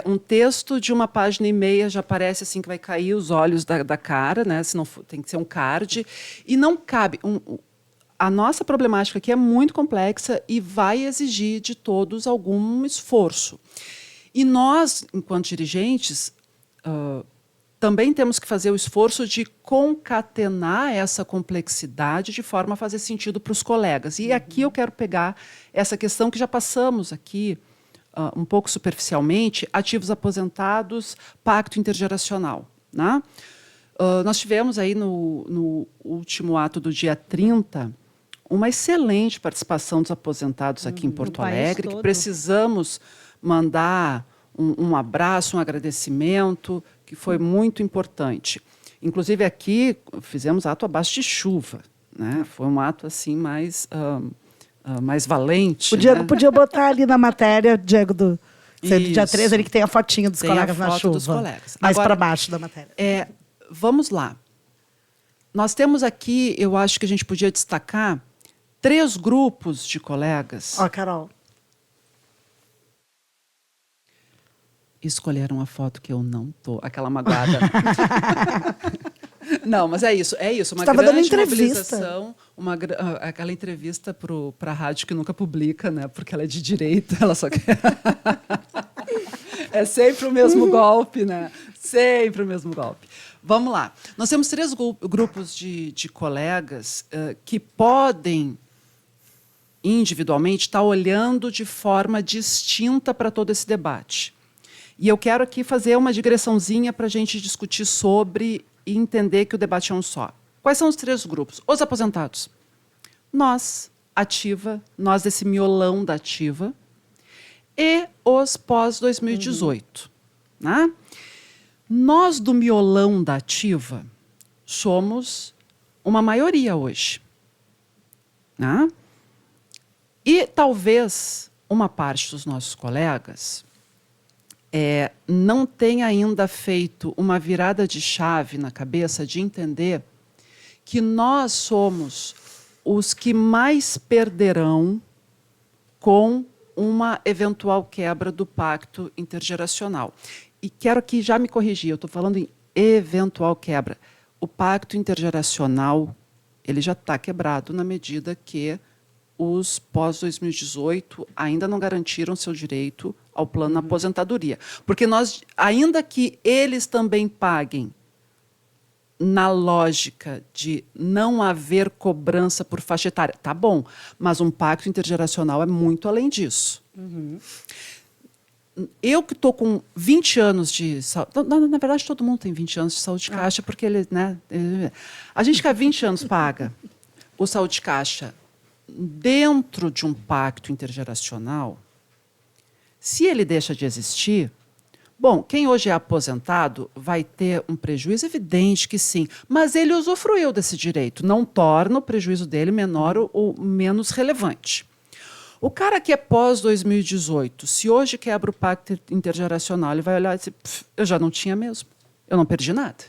um texto de 1,5 páginas já parece assim que vai cair os olhos da cara, né, se não for, tem que ser um card, e não cabe. A nossa problemática aqui é muito complexa e vai exigir de todos algum esforço. E nós, enquanto dirigentes, também temos que fazer o esforço de concatenar essa complexidade de forma a fazer sentido para os colegas. E aqui eu quero pegar essa questão que já passamos aqui, um pouco superficialmente, ativos aposentados, pacto intergeracional, né? Nós tivemos aí no último ato do dia 30 uma excelente participação dos aposentados aqui em Porto país Alegre, que todo. precisamos mandar um abraço, um agradecimento, que foi muito importante. Inclusive, aqui fizemos ato abaixo de chuva, né? Foi um ato assim mais valente. O Diego né? podia botar ali na matéria, Diego, do dia Isso. 13, ali que tem a fotinha dos Tem a colegas na foto chuva. dos colegas. Mais Agora, para baixo da matéria. Vamos lá. Nós temos aqui, eu acho que a gente podia destacar 3 grupos de colegas. Ó, Carol. Escolheram a foto que eu não tô, aquela magoada. Não, mas é isso. Uma Estava dando grande entrevista. mobilização, aquela entrevista para a rádio que nunca publica, né? Porque ela é de direita, ela só quer. É sempre o mesmo golpe, né? Sempre o mesmo golpe. Vamos lá. Nós temos 3 grupos de colegas que podem individualmente estar olhando de forma distinta para todo esse debate. E eu quero aqui fazer uma digressãozinha para a gente discutir sobre e entender que o debate é um só. Quais são os 3 grupos? Os aposentados. Nós, ativa, nós desse miolão da ativa, e os pós-2018. Né? Nós do miolão da ativa somos uma maioria hoje. Né? E talvez uma parte dos nossos colegas não tenha ainda feito uma virada de chave na cabeça de entender que nós somos os que mais perderão com uma eventual quebra do pacto intergeracional. E quero aqui já me corrigir, eu estou falando em eventual quebra. O pacto intergeracional ele já está quebrado na medida que os pós-2018 ainda não garantiram seu direito ao plano na aposentadoria. Porque nós, ainda que eles também paguem na lógica de não haver cobrança por faixa etária, tá bom, mas um pacto intergeracional é muito além disso. Eu que estou com 20 anos de saúde... Na verdade, todo mundo tem 20 anos de saúde de caixa, porque ele, né, a gente que há 20 anos paga o saúde de caixa dentro de um pacto intergeracional, se ele deixa de existir, bom, quem hoje é aposentado vai ter um prejuízo, evidente que sim, mas ele usufruiu desse direito, não torna o prejuízo dele menor ou menos relevante. O cara que é pós-2018, se hoje quebra o pacto intergeracional, ele vai olhar e dizer, eu já não tinha mesmo, eu não perdi nada.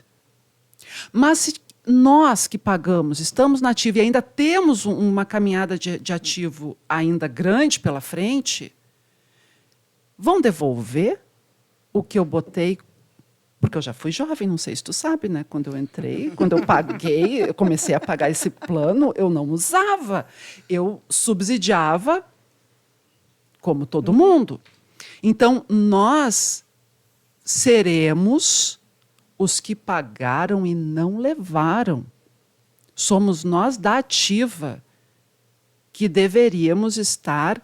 Mas se nós que pagamos, estamos na ativa e ainda temos uma caminhada de ativo ainda grande pela frente, vão devolver o que eu botei, porque eu já fui jovem, não sei se tu sabe, né? Quando eu entrei, quando eu paguei, eu comecei a pagar esse plano, eu não usava. Eu subsidiava como todo mundo. Então, nós seremos os que pagaram e não levaram. Somos nós da ativa que deveríamos estar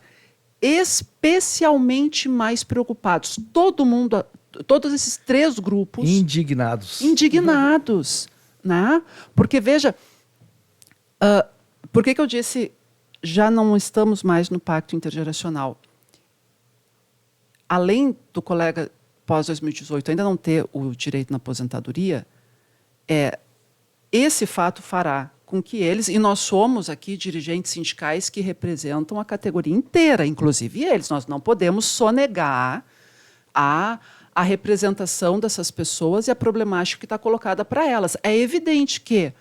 especialmente mais preocupados. Todo mundo, todos esses 3 grupos... Indignados. Né? Porque, veja, por que eu disse já não estamos mais no pacto intergeracional? Além do colega pós-2018 ainda não ter o direito na aposentadoria, esse fato fará com que eles, e nós somos aqui dirigentes sindicais que representam a categoria inteira, inclusive eles, nós não podemos sonegar a representação dessas pessoas e a problemática que está colocada para elas. É evidente que,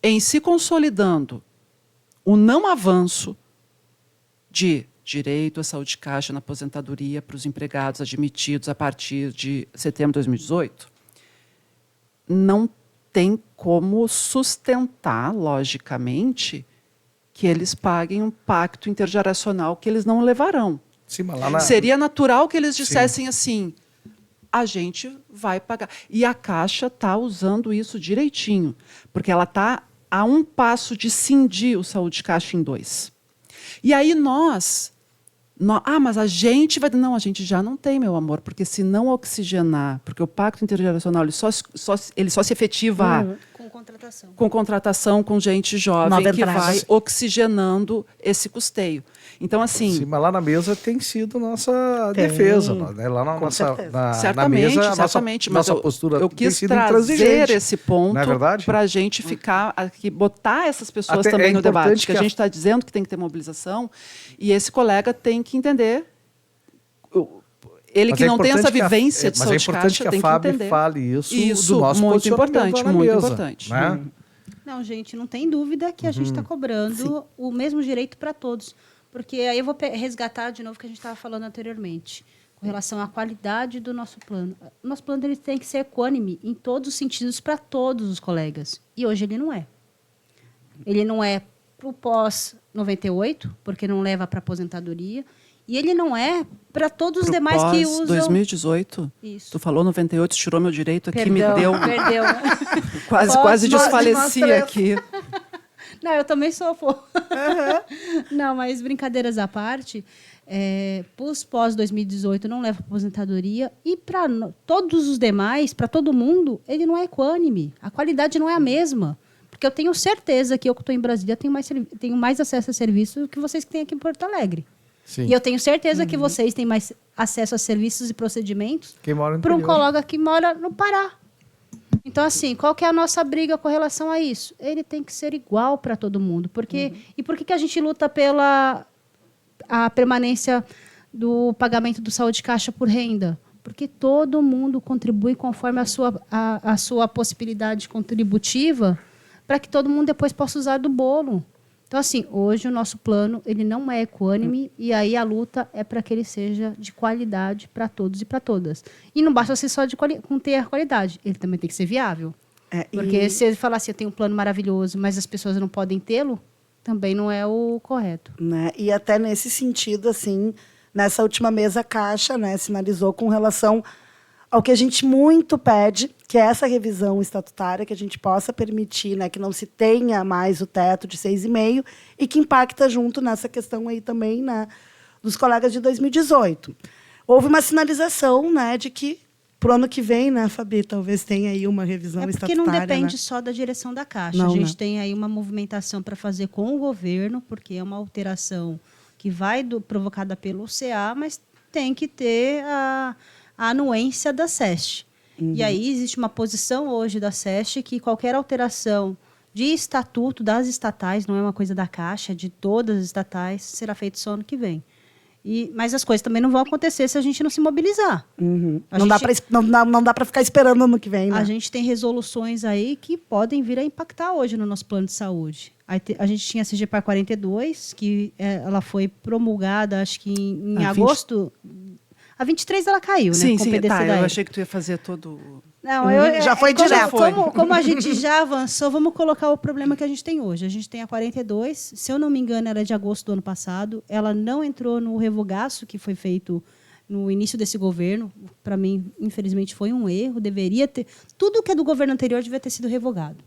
em se consolidando o não avanço de direito à saúde de caixa na aposentadoria para os empregados admitidos a partir de setembro de 2018, não tem como sustentar, logicamente, que eles paguem um pacto intergeracional que eles não levarão. Sim, mas lá Seria natural que eles dissessem assim, a gente vai pagar. E a Caixa está usando isso direitinho, porque ela está a um passo de cindir o saúde de caixa em 2. E aí mas a gente vai... Não, a gente já não tem, meu amor, porque se não oxigenar, porque o pacto intergeracional ele só se efetiva Com contratação. Com contratação, com gente jovem Nova que entrada. vai oxigenando esse custeio. Então, assim, Sim, mas lá na mesa tem sido nossa Tem. defesa, né? Lá na Com nossa certeza. na certamente, mesa, certamente, mas nossa postura eu tem quis sido trazer intransigente. esse ponto Não é verdade? para a gente ficar aqui, botar essas pessoas Até também é no debate, importante que que a a- gente está dizendo que tem que ter mobilização, e esse colega tem que entender. Ele Mas que é não tem essa importante que a- vivência de mas é saúde de importante caixa que a tem que FAB entender. fale isso, Isso, do nosso muito posicionamento importante, lá na muito mesa, importante. né? Não, gente, não tem dúvida que a gente está cobrando o mesmo direito para todos. Porque aí eu vou resgatar de novo o que a gente estava falando anteriormente, com relação à qualidade do nosso plano. O nosso plano ele tem que ser equânime em todos os sentidos para todos os colegas. E hoje ele não é. Ele não é para o pós-98, porque não leva para aposentadoria. E ele não é para todos os Pro demais que pós usam... 2018, Isso. tu falou 98, tirou meu direito aqui, Perdão, me deu... perdeu. Quase Nós desfaleci três. aqui. Não, eu também sou, pô. Não, mas brincadeiras à parte, os pós-2018 não leva para aposentadoria e para todos os demais, para todo mundo, ele não é equânime. A qualidade não é a mesma. Porque eu tenho certeza que eu que estou em Brasília tenho mais acesso a serviços do que vocês que têm aqui em Porto Alegre. Sim. E eu tenho certeza que vocês têm mais acesso a serviços e procedimentos Quem mora no para um interior. colega que mora no Pará. Então, assim, qual que é a nossa briga com relação a isso? Ele tem que ser igual para todo mundo. E por que a gente luta pela a permanência do pagamento do saúde de caixa por renda? Porque todo mundo contribui conforme a sua possibilidade contributiva para que todo mundo depois possa usar do bolo. Então, assim, hoje o nosso plano ele não é equânime e aí a luta é para que ele seja de qualidade para todos e para todas. E não basta ser só com ter a qualidade, ele também tem que ser viável. Porque se ele falar assim, eu tenho um plano maravilhoso, mas as pessoas não podem tê-lo, também não é o correto. Né? E até nesse sentido, assim, nessa última mesa Caixa, né, sinalizou com relação ao que a gente muito pede, que é essa revisão estatutária, que a gente possa permitir, né, que não se tenha mais o teto de 6,5 e que impacta junto nessa questão aí também, né, dos colegas de 2018. Houve uma sinalização, né, de que para o ano que vem, né, Fabi, talvez tenha aí uma revisão porque estatutária. não depende né? só da direção da Caixa. Não, a gente né? tem aí uma movimentação para fazer com o governo, porque é uma alteração que vai provocada pelo CA, mas tem que ter a anuência da SEST. E aí existe uma posição hoje da SEST que qualquer alteração de estatuto das estatais, não é uma coisa da Caixa, é de todas as estatais, será feito só ano que vem. Mas as coisas também não vão acontecer se a gente não se mobilizar. Não dá para ficar esperando ano que vem, né? A gente tem resoluções aí que podem vir a impactar hoje no nosso plano de saúde. A gente tinha a CGPAR 42, que ela foi promulgada, acho que em agosto. A 23 ela caiu, Sim, né? Com sim, o PDC tá, da eu época. achei que tu ia fazer todo... Não, Já foi direto. Como a gente já avançou, vamos colocar o problema que a gente tem hoje. A gente tem a 42, se eu não me engano, ela é de agosto do ano passado. Ela não entrou no revogaço que foi feito no início desse governo. Para mim, infelizmente, foi um erro. Deveria ter... Tudo que é do governo anterior devia ter sido revogado.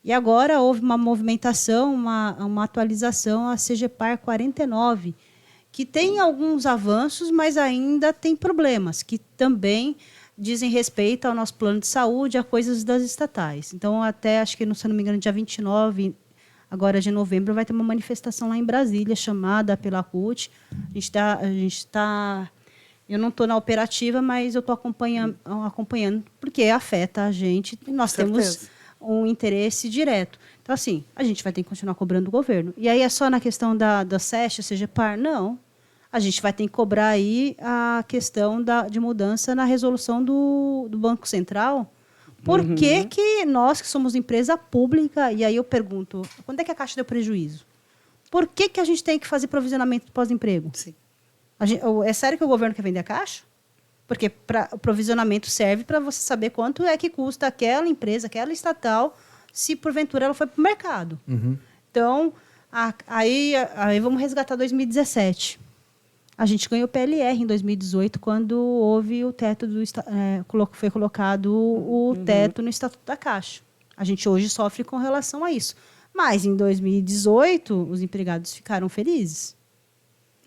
E agora houve uma movimentação, uma atualização, a CGPAR 49, que tem alguns avanços, mas ainda tem problemas, que também dizem respeito ao nosso plano de saúde, a coisas das estatais. Então, até, acho que, se não me engano, dia 29, agora de novembro, vai ter uma manifestação lá em Brasília, chamada pela CUT. A gente está... Eu não estou na operativa, mas eu estou acompanhando, porque afeta a gente. E nós temos um interesse direto. Então, assim, a gente vai ter que continuar cobrando o governo. E aí é só na questão da SEST, ou seja, PAR? Não. A gente vai ter que cobrar aí a questão de mudança na resolução do Banco Central. Por que nós, que somos empresa pública, e aí eu pergunto, quando é que a Caixa deu prejuízo? Por que a gente tem que fazer provisionamento do pós-emprego? Sim. É sério que o governo quer vender a Caixa? Porque o provisionamento serve para você saber quanto é que custa aquela empresa, aquela estatal, se porventura ela foi para o mercado. Então, aí vamos resgatar 2017. A gente ganhou PLR em 2018, quando houve o teto foi colocado o teto no Estatuto da Caixa. A gente hoje sofre com relação a isso. Mas, em 2018, os empregados ficaram felizes.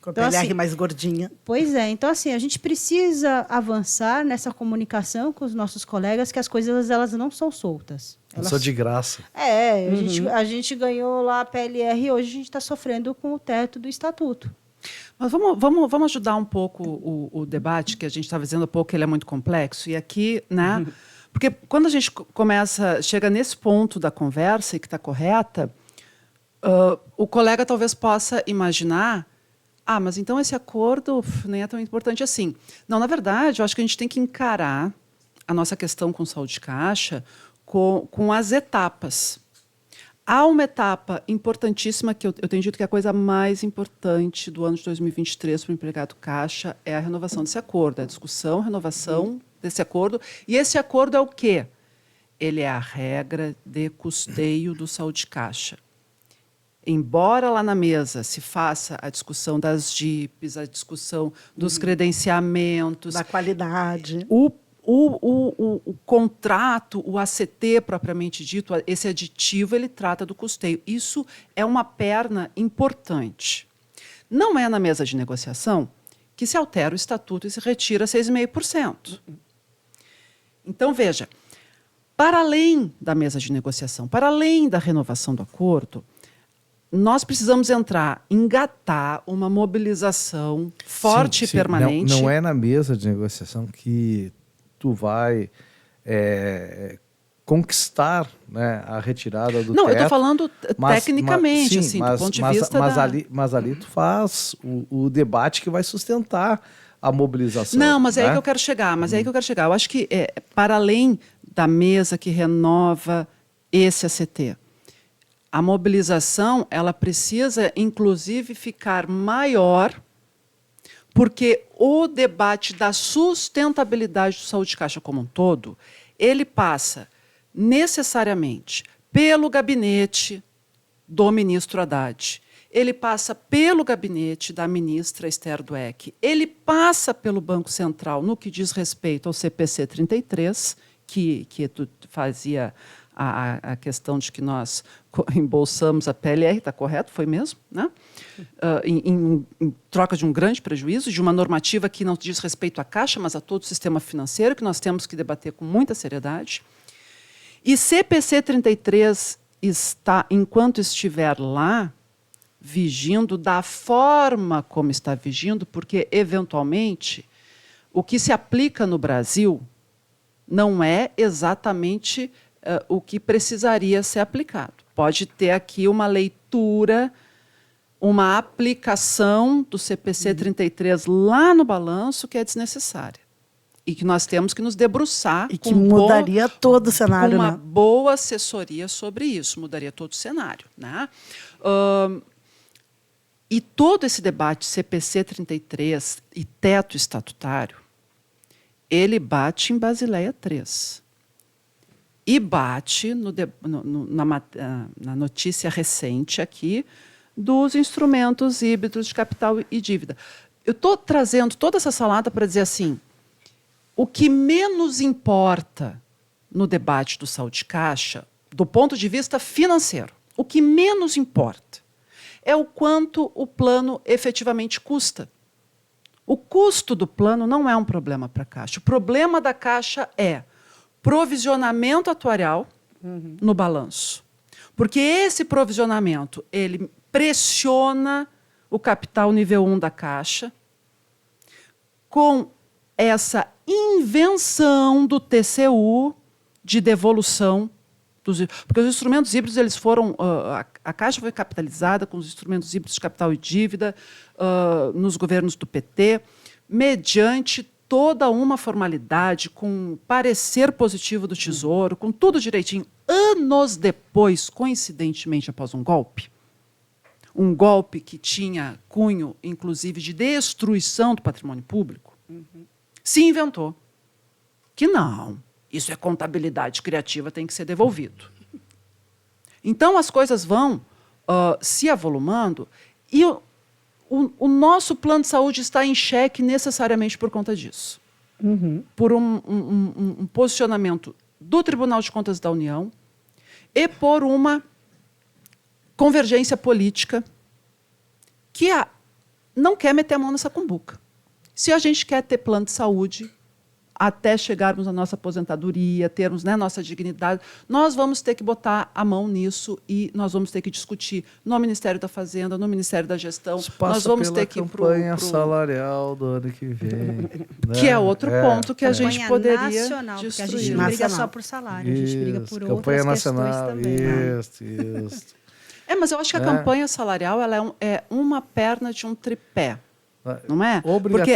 Com a Então, PLR assim, mais gordinha. Pois é, então assim, a gente precisa avançar nessa comunicação com os nossos colegas, que as coisas elas não são soltas. Não sou de graça. A gente ganhou lá a PLR e hoje a gente está sofrendo com o teto do estatuto. Mas vamos ajudar um pouco o debate, que a gente estava dizendo há pouco que ele é muito complexo. E aqui, né? Porque quando a gente chega nesse ponto da conversa, e que está correta, o colega talvez possa imaginar: mas então esse acordo nem é tão importante assim. Não, na verdade, eu acho que a gente tem que encarar a nossa questão com saúde de caixa com as etapas. Há uma etapa importantíssima que eu tenho dito que é a coisa mais importante do ano de 2023 para o empregado caixa é a renovação desse acordo, a discussão, a renovação desse acordo. E esse acordo é o quê? Ele é a regra de custeio do saúde caixa. Embora lá na mesa se faça a discussão das DIPs, a discussão dos credenciamentos, Da qualidade. o contrato, o ACT propriamente dito, esse aditivo, ele trata do custeio. Isso é uma perna importante. Não é na mesa de negociação que se altera o estatuto e se retira 6,5%. Então, veja, para além da mesa de negociação, para além da renovação do acordo, nós precisamos engatar uma mobilização forte e permanente. Não é na mesa de negociação que tu vai conquistar, né, a retirada do teto. Não, eu estou falando tecnicamente, do ponto de vista mas ali tu faz o debate que vai sustentar a mobilização. Não, mas é né? aí que eu quero chegar. Eu acho que, para além da mesa que renova esse ACT, a mobilização ela precisa, inclusive, ficar maior, porque o debate da sustentabilidade do saúde de caixa como um todo, ele passa necessariamente pelo gabinete do ministro Haddad, ele passa pelo gabinete da ministra Esther Dweck, ele passa pelo Banco Central no que diz respeito ao CPC 33, que tu fazia a questão de que nós embolsamos a PLR, está correto? Foi mesmo? Né? Em troca de um grande prejuízo, de uma normativa que não diz respeito à Caixa, mas a todo o sistema financeiro, que nós temos que debater com muita seriedade. E CPC 33 está, enquanto estiver lá, vigindo da forma como está vigindo, porque, eventualmente, o que se aplica no Brasil não é exatamente o que precisaria ser aplicado. Pode ter aqui uma leitura, uma aplicação do CPC 33 lá no balanço que é desnecessária. E que nós temos que nos debruçar. E que mudaria todo o cenário. Com uma né? boa assessoria sobre isso, mudaria todo o cenário. Né? E todo esse debate CPC 33 e teto estatutário, ele bate em Basileia 3. E bate na notícia recente aqui dos instrumentos híbridos de capital e dívida. Eu estou trazendo toda essa salada para dizer assim, o que menos importa no debate do saúde de caixa, do ponto de vista financeiro, o que menos importa é o quanto o plano efetivamente custa. O custo do plano não é um problema para a Caixa. O problema da Caixa é provisionamento atuarial no balanço. Porque esse provisionamento ele pressiona o capital nível 1 da Caixa com essa invenção do TCU de devolução porque os instrumentos híbridos eles foram a Caixa foi capitalizada com os instrumentos híbridos de capital e dívida nos governos do PT mediante toda uma formalidade, com parecer positivo do Tesouro, com tudo direitinho, anos depois, coincidentemente após um golpe que tinha cunho, inclusive, de destruição do patrimônio público, se inventou que não, isso é contabilidade criativa, tem que ser devolvido. Então, as coisas vão se avolumando e o nosso plano de saúde está em xeque necessariamente por conta disso. Por um posicionamento do Tribunal de Contas da União e por uma convergência política que não quer meter a mão nessa cumbuca. Se a gente quer ter plano de saúde, até chegarmos à nossa aposentadoria, termos, né, nossa dignidade, nós vamos ter que botar a mão nisso e nós vamos ter que discutir no Ministério da Fazenda, no Ministério da Gestão. Isso passa Nós vamos pela ter que ir campanha salarial do ano que vem. Né? Que é outro ponto que a gente Campanha poderia nacional, porque a destruir. gente não briga Nacional. só por salário, a gente briga por campanha outras nacional, questões também. Né? Isso. Mas eu acho que a campanha salarial ela é uma perna de um tripé. Não é? Porque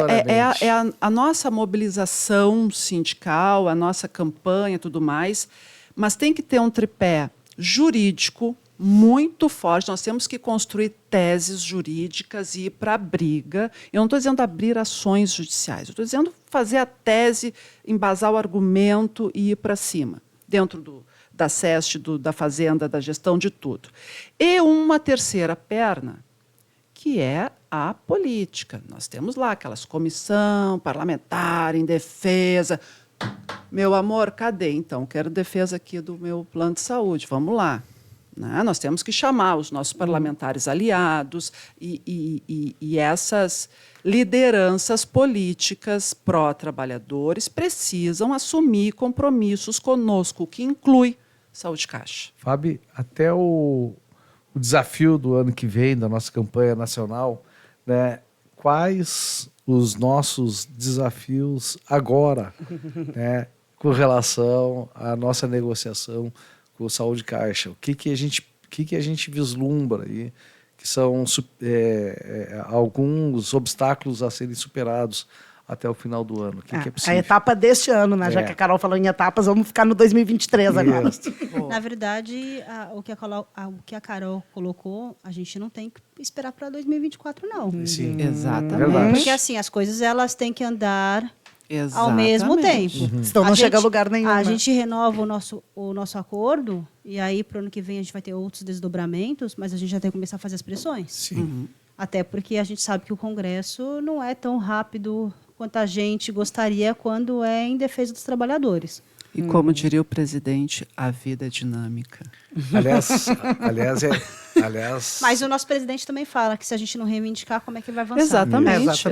a nossa mobilização sindical, a nossa campanha e tudo mais, mas tem que ter um tripé jurídico muito forte. Nós temos que construir teses jurídicas e ir para a briga. Eu não estou dizendo abrir ações judiciais, eu estou dizendo fazer a tese, embasar o argumento e ir para cima, dentro da SEST, da Fazenda, da gestão, de tudo. E uma terceira perna, que é a política. Nós temos lá aquelas comissão parlamentar em defesa. Meu amor, cadê? Então, quero defesa aqui do meu plano de saúde. Vamos lá. Né? Nós temos que chamar os nossos parlamentares aliados e essas lideranças políticas pró-trabalhadores precisam assumir compromissos conosco, que inclui saúde caixa. Fábio, até o desafio do ano que vem, da nossa campanha nacional, né? Quais os nossos desafios agora, né, com relação à nossa negociação com o Saúde Caixa? O que a gente vislumbra aí, que são alguns obstáculos a serem superados até o final do ano? O que é possível? A etapa deste ano, né? Já que a Carol falou em etapas, vamos ficar no 2023 agora. Na verdade, o que a Carol colocou, a gente não tem que esperar para 2024, não. Sim, exatamente. Porque assim, as coisas elas têm que andar Exatamente. ao mesmo tempo. Senão não chega a lugar nenhum. A né? gente renova o nosso acordo e aí para o ano que vem a gente vai ter outros desdobramentos, mas a gente já tem que começar a fazer as pressões. Sim. Até porque a gente sabe que o Congresso não é tão rápido quanto a gente gostaria quando é em defesa dos trabalhadores. E como diria o presidente, a vida é dinâmica. Aliás, Mas o nosso presidente também fala que se a gente não reivindicar, como é que vai avançar? Exatamente. Se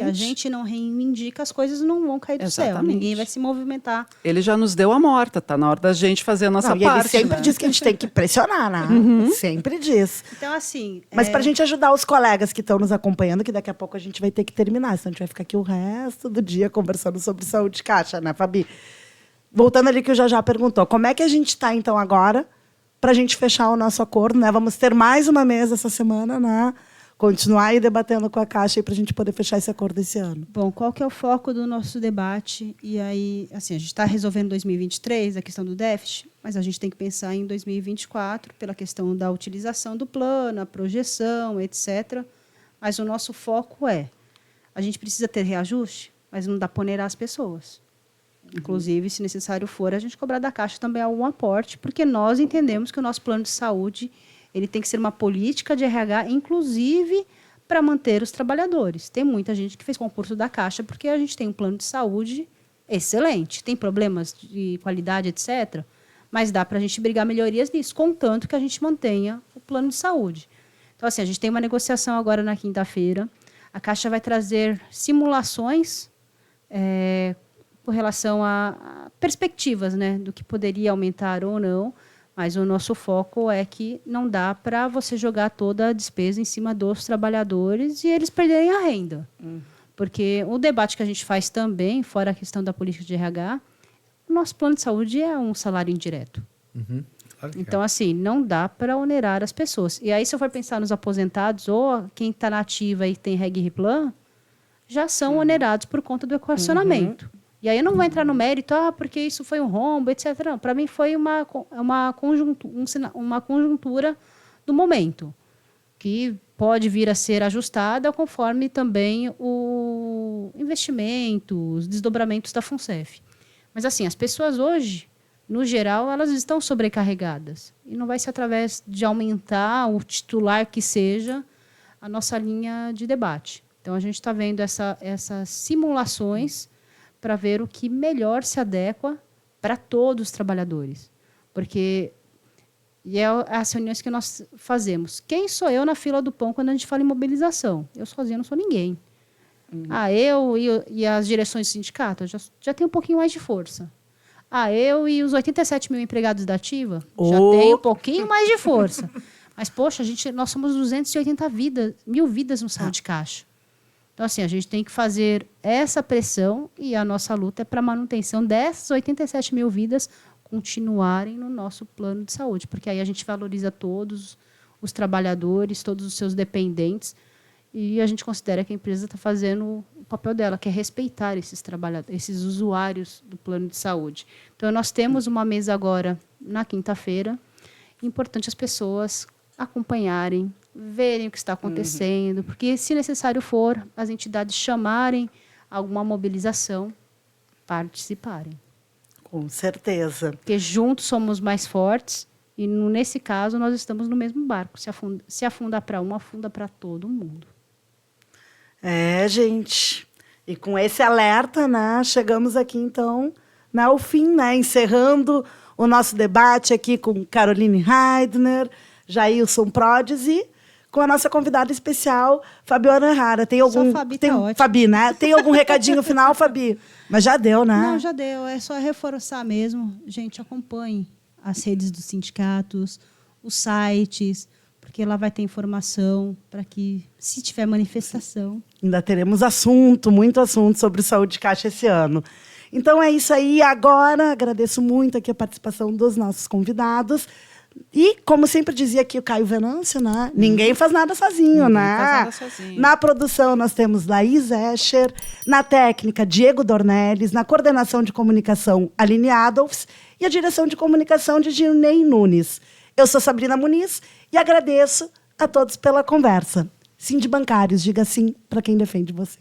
a gente não reivindica, as coisas não vão cair do céu. Ninguém vai se movimentar. Ele já nos deu a morta, está na hora da gente fazer a nossa E parte. ele sempre né? diz que a gente tem que pressionar, né? Sempre diz. Então, assim... Mas para a gente ajudar os colegas que estão nos acompanhando, que daqui a pouco a gente vai ter que terminar, senão a gente vai ficar aqui o resto do dia conversando sobre saúde caixa, né, Fabi? Voltando ali que o Jajá perguntou, como é que a gente está, então, agora, para a gente fechar o nosso acordo, né? Vamos ter mais uma mesa essa semana, né? Continuar aí debatendo com a Caixa para a gente poder fechar esse acordo esse ano. Bom, qual que é o foco do nosso debate? E aí, assim, a gente está resolvendo 2023, a questão do déficit, mas a gente tem que pensar em 2024, pela questão da utilização do plano, a projeção, etc. Mas o nosso foco a gente precisa ter reajuste, mas não dá para onerar as pessoas. Inclusive, se necessário for, a gente cobrar da Caixa também algum aporte, porque nós entendemos que o nosso plano de saúde ele tem que ser uma política de RH, inclusive para manter os trabalhadores. Tem muita gente que fez concurso da Caixa porque a gente tem um plano de saúde excelente. Tem problemas de qualidade, etc., mas dá para a gente brigar melhorias nisso, contanto que a gente mantenha o plano de saúde. Então, assim, a gente tem uma negociação agora na quinta-feira. A Caixa vai trazer simulações com relação a perspectivas, né, do que poderia aumentar ou não, mas o nosso foco é que não dá para você jogar toda a despesa em cima dos trabalhadores e eles perderem a renda. Porque o debate que a gente faz também, fora a questão da política de RH, o nosso plano de saúde é um salário indireto. Claro que Então, assim, não dá para onerar as pessoas. E aí, se eu for pensar nos aposentados ou quem está na ativa e tem reg e replan, já são onerados por conta do equacionamento. E aí eu não vou entrar no mérito, porque isso foi um rombo, etc. Não, para mim foi uma conjuntura do momento, que pode vir a ser ajustada conforme também o investimento, os desdobramentos da FUNCEF. Mas, assim, as pessoas hoje, no geral, elas estão sobrecarregadas. E não vai ser através de aumentar o titular que seja a nossa linha de debate. Então, a gente está vendo essas simulações para ver o que melhor se adequa para todos os trabalhadores. Porque E é as reuniões que nós fazemos. Quem sou eu na fila do pão quando a gente fala em mobilização? Eu sozinha não sou ninguém. Eu e as direções do sindicato já tenho um pouquinho mais de força. Eu e os 87 mil empregados da Ativa já tenho um pouquinho mais de força. Mas, poxa, nós somos 280 mil vidas no Saúde Caixa. Então, assim, a gente tem que fazer essa pressão e a nossa luta é para a manutenção dessas 87 mil vidas continuarem no nosso plano de saúde, porque aí a gente valoriza todos os trabalhadores, todos os seus dependentes, e a gente considera que a empresa está fazendo o papel dela, que é respeitar esses trabalhadores, esses usuários do plano de saúde. Então, nós temos uma mesa agora, na quinta-feira. É importante as pessoas acompanharem, verem o que está acontecendo, porque, se necessário for, as entidades chamarem alguma mobilização, participarem. Com certeza. Porque juntos somos mais fortes e, nesse caso, nós estamos no mesmo barco. Se afundar para um, afunda para todo mundo. Gente. E com esse alerta, né, chegamos aqui, então, ao fim, né, encerrando o nosso debate aqui com Caroline Heidner, Jailson Prodes e com a nossa convidada especial, Fabiana Errara. Tem algum... Só Fabi tá ótimo. Fabi, né? Tem algum recadinho final, Fabi? Mas já deu, né? Não, já deu. É só reforçar mesmo. Gente, acompanhe as redes dos sindicatos, os sites, porque lá vai ter informação para que, se tiver manifestação... Ainda teremos muito assunto sobre Saúde Caixa esse ano. Então é isso aí. Agora, agradeço muito aqui a participação dos nossos convidados. E, como sempre dizia aqui o Caio Venâncio, né? Ninguém faz nada sozinho, né? Faz nada sozinho. Na produção, nós temos Laís Escher, na técnica, Diego Dornelles, na coordenação de comunicação, Aline Adolfs, e a direção de comunicação de Gilney Nunes. Eu sou Sabrina Muniz e agradeço a todos pela conversa. Sim de Bancários, diga sim para quem defende você.